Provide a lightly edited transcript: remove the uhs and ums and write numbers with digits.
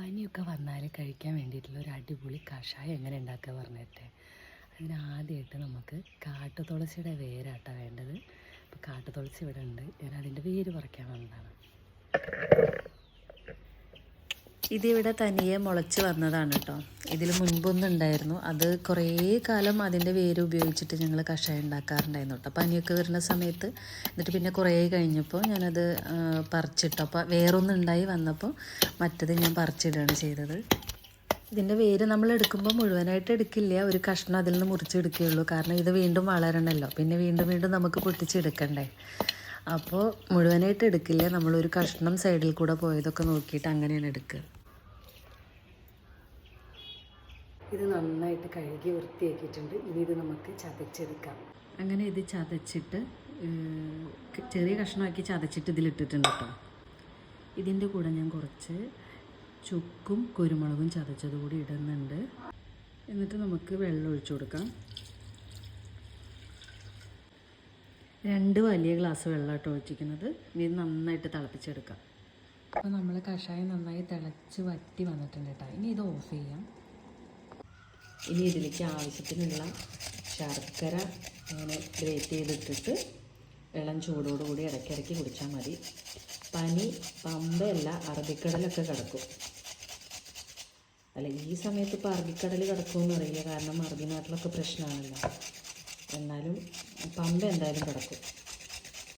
പനിയൊക്കെ വന്നാൽ കഴിക്കാൻ വേണ്ടിയിട്ടുള്ള ഒരു അടിപൊളി കഷായം എങ്ങനെ ഉണ്ടാക്കുക പറഞ്ഞിട്ട്. അതിന് ആദ്യമായിട്ട് നമുക്ക് കാട്ടുതുളസിയുടെ വേരാട്ടോ വേണ്ടത്. ഇപ്പോൾ കാട്ടുതുളസി ഇവിടെ ഉണ്ട്, ഞാൻ അതിൻ്റെ വേര് പറിക്കാൻ വന്നതാണ്. ഇതിവിടെ തനിയെ മുളച്ച് വന്നതാണ് കേട്ടോ. ഇതിൽ മുൻപൊന്നും ഉണ്ടായിരുന്നു, അത് കുറേ കാലം അതിൻ്റെ വേര് ഉപയോഗിച്ചിട്ട് ഞങ്ങൾ കഷായം ഉണ്ടാക്കാറുണ്ടായിരുന്നു കേട്ടോ, പനിയൊക്കെ വരുന്ന സമയത്ത്. എന്നിട്ട് പിന്നെ കുറേ കഴിഞ്ഞപ്പോൾ ഞാനത് പറിച്ചിട്ടു. അപ്പോൾ വേറൊന്നുണ്ടായി വന്നപ്പോൾ മറ്റത് ഞാൻ പറിച്ചിടുകയാണ് ചെയ്തത്. ഇതിൻ്റെ വേര് നമ്മൾ എടുക്കുമ്പോൾ മുഴുവനായിട്ട് എടുക്കില്ല, ഒരു കഷ്ണം അതിൽ നിന്ന് മുറിച്ചെടുക്കുകയുള്ളൂ. കാരണം ഇത് വീണ്ടും വളരണമല്ലോ, പിന്നെ വീണ്ടും വീണ്ടും നമുക്ക് പൊട്ടിച്ചെടുക്കണ്ടേ. അപ്പോൾ മുഴുവനായിട്ട് എടുക്കില്ല, നമ്മളൊരു കഷ്ണം സൈഡിൽ കൂടെ പോയതൊക്കെ നോക്കിയിട്ട് അങ്ങനെയാണ് എടുക്കുക. ഇത് നന്നായിട്ട് കഴുകി വൃത്തിയാക്കിയിട്ടുണ്ട്. ഇനി ഇത് നമുക്ക് ചതച്ചെടുക്കാം. അങ്ങനെ ഇത് ചതച്ചിട്ട് ചെറിയ കഷ്ണമാക്കി ചതച്ചിട്ട് ഇതിലിട്ടിട്ടുണ്ട് കേട്ടോ. ഇതിൻ്റെ കൂടെ ഞാൻ കുറച്ച് ചുക്കും കുരുമുളകും ചതച്ചത് കൂടി ഇടുന്നുണ്ട്. എന്നിട്ട് നമുക്ക് വെള്ളം ഒഴിച്ചു കൊടുക്കാം. 2 വലിയ ഗ്ലാസ് വെള്ളമായിട്ട് ഒഴിച്ചിരിക്കുന്നത്. ഇനി നന്നായിട്ട് തിളപ്പിച്ചെടുക്കാം. അപ്പോൾ നമ്മൾ കഷായം നന്നായി തിളച്ച് വറ്റി വന്നിട്ടുണ്ട് കേട്ടോ. ഇനി ഇത് ഓഫ് ചെയ്യാം. ഇനി ഇതിലേക്ക് ആവശ്യത്തിനുള്ള ശർക്കര അങ്ങനെ ഗ്രേറ്റ് ചെയ്തിട്ടിട്ട് ഇളം ചൂടോടുകൂടി ഇടയ്ക്കിടയ്ക്ക് കുടിച്ചാൽ മതി. പമ്പയല്ല, അറബിക്കടലൊക്കെ കിടക്കും. അല്ല, ഈ സമയത്ത് ഇപ്പോൾ അറബിക്കടൽ കിടക്കുമെന്ന് അറിയില്ല, കാരണം അറബി നാട്ടിലൊക്കെ പ്രശ്നമാണല്ലോ. എന്നാലും പമ്പ എന്തായാലും കിടക്കും.